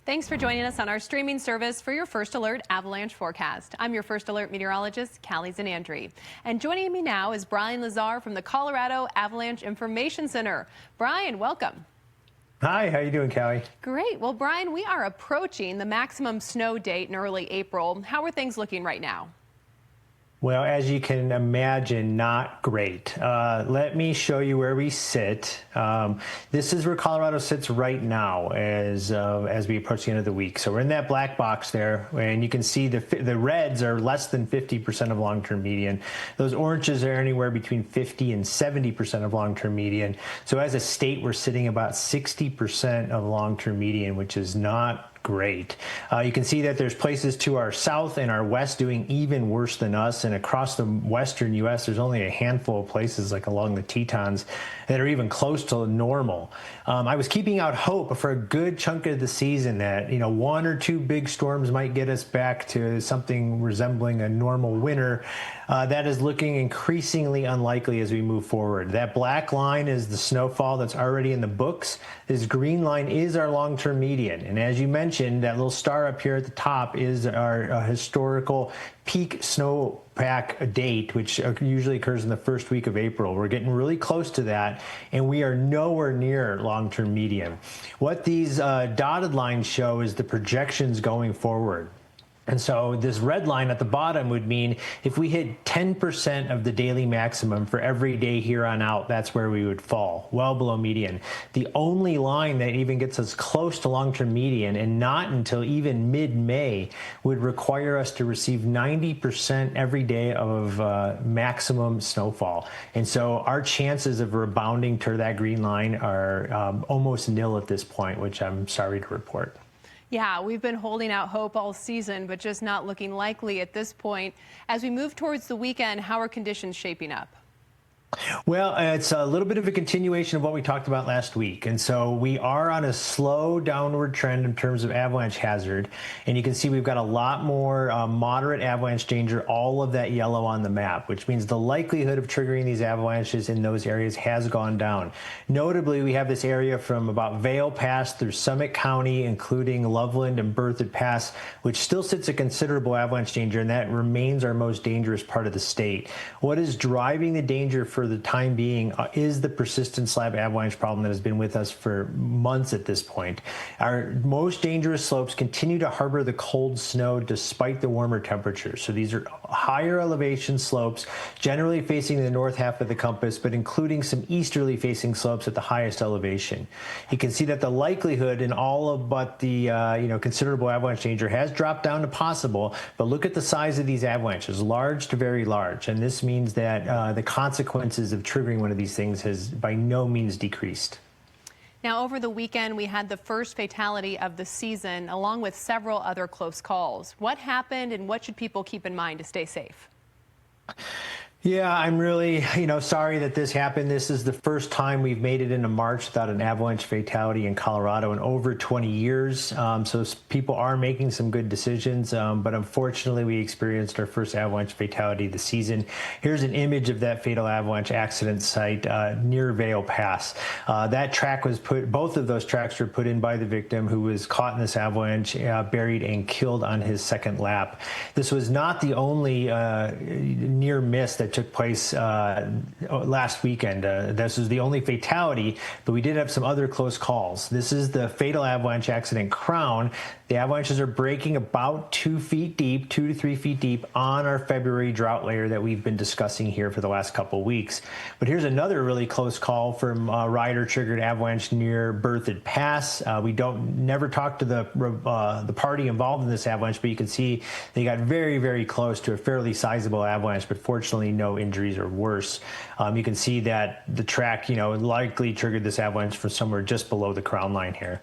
Thanks for joining us on our streaming service for your First Alert Avalanche Forecast. I'm your First Alert meteorologist, Callie Zanandri. And joining me now is Brian Lazar from the Colorado Avalanche Information Center. Brian, welcome. Hi, how you doing, Callie? Great. Well, Brian, we are approaching the maximum snow date in early April. How are things looking right now? Well, as you can imagine, not great. Let me show you where we sit. This is where Colorado sits right now as we approach the end of the week. So we're in that black box there, and you can see the reds are less than 50% of long-term median. Those oranges are anywhere between 50 and 70% of long-term median. So as a state, we're sitting about 60% of long-term median, which is not great. You can see that there's places to our south and our west doing even worse than us, and across the western U.S. there's only a handful of places like along the Tetons that are even close to normal. I was keeping out hope for a good chunk of the season that, you know, one or two big storms might get us back to something resembling a normal winter. That is looking increasingly unlikely as we move forward. That black line is the snowfall that's already in the books. This green line is our long-term median. And as you mentioned, that little star up here at the top is our historical peak snowpack date, which usually occurs in the first week of April. We're getting really close to that, and we are nowhere near long-term median. What these dotted lines show is the projections going forward. And so this red line at the bottom would mean if we hit 10% of the daily maximum for every day here on out, that's where we would fall, well below median. The only line that even gets us close to long-term median, and not until even mid-May, would require us to receive 90% every day of maximum snowfall. And so our chances of rebounding to that green line are almost nil at this point, which I'm sorry to report. Yeah, we've been holding out hope all season, but just not looking likely at this point. As we move towards the weekend, how are conditions shaping up? Well, it's a little bit of a continuation of what we talked about last week. And so we are on a slow downward trend in terms of avalanche hazard. And you can see we've got a lot more moderate avalanche danger, all of that yellow on the map, which means the likelihood of triggering these avalanches in those areas has gone down. Notably, we have this area from about Vail Pass through Summit County, including Loveland and Berthoud Pass, which still sits at considerable avalanche danger, and that remains our most dangerous part of the state. What is driving the danger for the time being is the persistent slab avalanche problem that has been with us for months at this point. Our most dangerous slopes continue to harbor the cold snow despite the warmer temperatures. So these are higher elevation slopes, generally facing the north half of the compass, but including some easterly facing slopes at the highest elevation. You can see that the likelihood in all of but the considerable avalanche danger has dropped down to possible, but look at the size of these avalanches, large to very large, and this means that the consequences of triggering one of these things has by no means decreased. Now, over the weekend, we had the first fatality of the season, along with several other close calls. What happened, and what should people keep in mind to stay safe? Yeah, I'm really, sorry that this happened. This is the first time we've made it into March without an avalanche fatality in Colorado in over 20 years. So people are making some good decisions, but unfortunately we experienced our first avalanche fatality this season. Here's an image of that fatal avalanche accident site near Vail Pass. That track was both of those tracks were put in by the victim, who was caught in this avalanche, buried and killed on his second lap. This was not the only near miss that took place last weekend. This was the only fatality, but we did have some other close calls. This is the fatal avalanche accident Crown. The avalanches are breaking about 2 feet deep, 2 to 3 feet deep on our February drought layer that we've been discussing here for the last couple of weeks. But here's another really close call from rider-triggered avalanche near Berthoud Pass. We never talked to the party involved in this avalanche, but you can see they got very, very close to a fairly sizable avalanche, but fortunately no injuries or worse. You can see that the track, likely triggered this avalanche from somewhere just below the crown line here.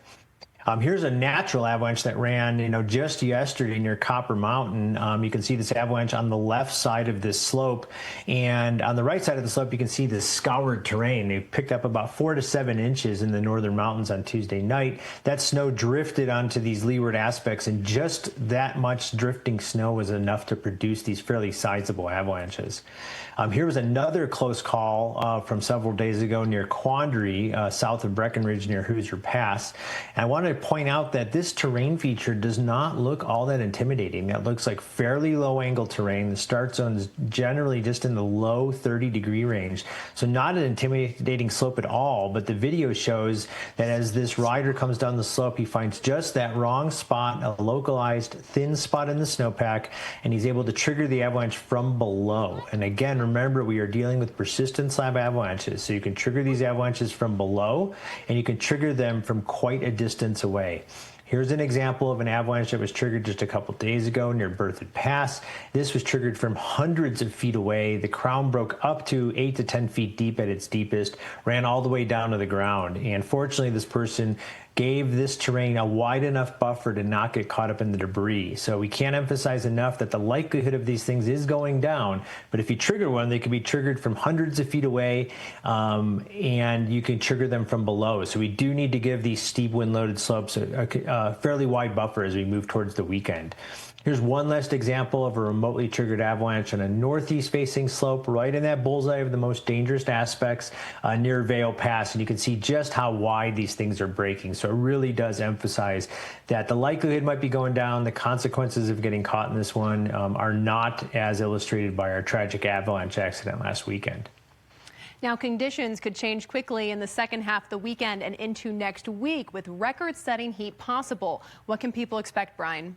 Here's a natural avalanche that ran, just yesterday near Copper Mountain. You can see this avalanche on the left side of this slope, and on the right side of the slope, you can see this scoured terrain. They picked up about 4 to 7 inches in the northern mountains on Tuesday night. That snow drifted onto these leeward aspects, and just that much drifting snow was enough to produce these fairly sizable avalanches. Here was another close call from several days ago near Quandary, south of Breckenridge near Hoosier Pass. And I want to to point out that this terrain feature does not look all that intimidating. That looks like fairly low angle terrain. The start zone is generally just in the low 30-degree range. So not an intimidating slope at all, but the video shows that as this rider comes down the slope, he finds just that wrong spot, a localized thin spot in the snowpack, and he's able to trigger the avalanche from below. And again, remember, we are dealing with persistent slab avalanches. So you can trigger these avalanches from below, and you can trigger them from quite a distance away. Here's an example of an avalanche that was triggered just a couple days ago near Vail Pass. This was triggered from hundreds of feet away. The crown broke up to 8 to 10 feet deep at its deepest, ran all the way down to the ground. And fortunately, this person gave this terrain a wide enough buffer to not get caught up in the debris. So we can't emphasize enough that the likelihood of these things is going down, but if you trigger one, they can be triggered from hundreds of feet away, and you can trigger them from below. So we do need to give these steep wind-loaded slopes a fairly wide buffer as we move towards the weekend. Here's one last example of a remotely triggered avalanche on a northeast-facing slope right in that bullseye of the most dangerous aspects near Vail Pass, and you can see just how wide these things are breaking. So it really does emphasize that the likelihood might be going down. The consequences of getting caught in this one are not as illustrated by our tragic avalanche accident last weekend. Now, conditions could change quickly in the second half of the weekend and into next week with record-setting heat possible. What can people expect, Brian?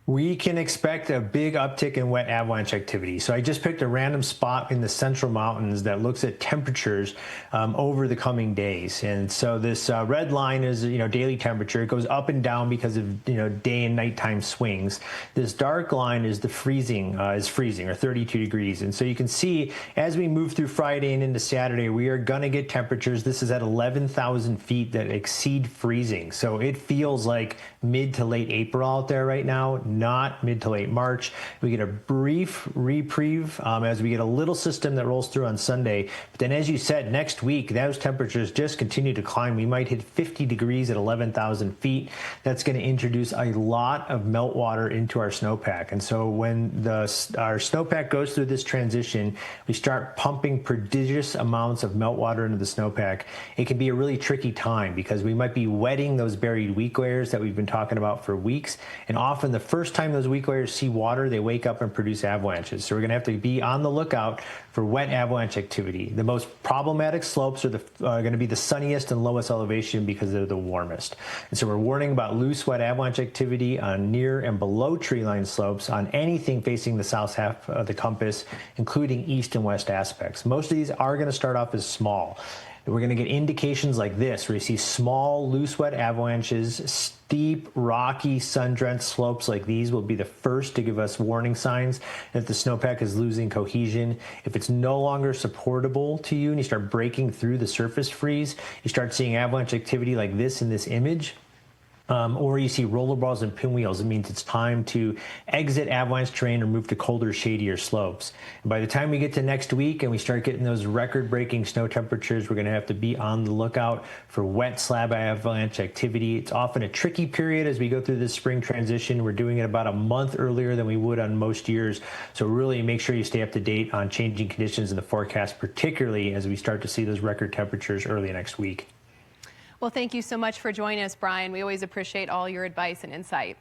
We can expect a big uptick in wet avalanche activity. So I just picked a random spot in the central mountains that looks at temperatures over the coming days. And so this red line is, daily temperature. It goes up and down because of, day and nighttime swings. This dark line is the freezing, or 32 degrees. And so you can see as we move through Friday and into Saturday, we are going to get temperatures. This is at 11,000 feet that exceed freezing. So it feels like mid to late April out there right now, not mid to late March. We get a brief reprieve as we get a little system that rolls through on Sunday. But then, as you said, next week, those temperatures just continue to climb. We might hit 50 degrees at 11,000 feet. That's going to introduce a lot of meltwater into our snowpack. And so when our snowpack goes through this transition, we start pumping prodigious amounts of meltwater into the snowpack. It can be a really tricky time because we might be wetting those buried weak layers that we've been talking about for weeks. And often the first time those weak layers see water, they wake up and produce avalanches. So we're going to have to be on the lookout for wet avalanche activity. The most problematic slopes are going to be the sunniest and lowest elevation because they're the warmest. And so we're warning about loose wet avalanche activity on near and below tree line slopes on anything facing the south half of the compass, including east and west aspects. Most of these are going to start off as small. We're going to get indications like this, where you see small, loose, wet avalanches. Steep, rocky, sun-drenched slopes like these will be the first to give us warning signs that the snowpack is losing cohesion. If it's no longer supportable to you and you start breaking through the surface freeze, you start seeing avalanche activity like this in this image. Or you see rollerballs and pinwheels, it means it's time to exit avalanche terrain or move to colder, shadier slopes. And by the time we get to next week and we start getting those record-breaking snow temperatures, we're going to have to be on the lookout for wet slab avalanche activity. It's often a tricky period as we go through this spring transition. We're doing it about a month earlier than we would on most years. So really make sure you stay up to date on changing conditions in the forecast, particularly as we start to see those record temperatures early next week. Well, thank you so much for joining us, Brian. We always appreciate all your advice and insight.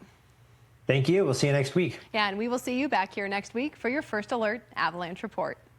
Thank you. We'll see you next week. Yeah, and we will see you back here next week for your First Alert Avalanche Report.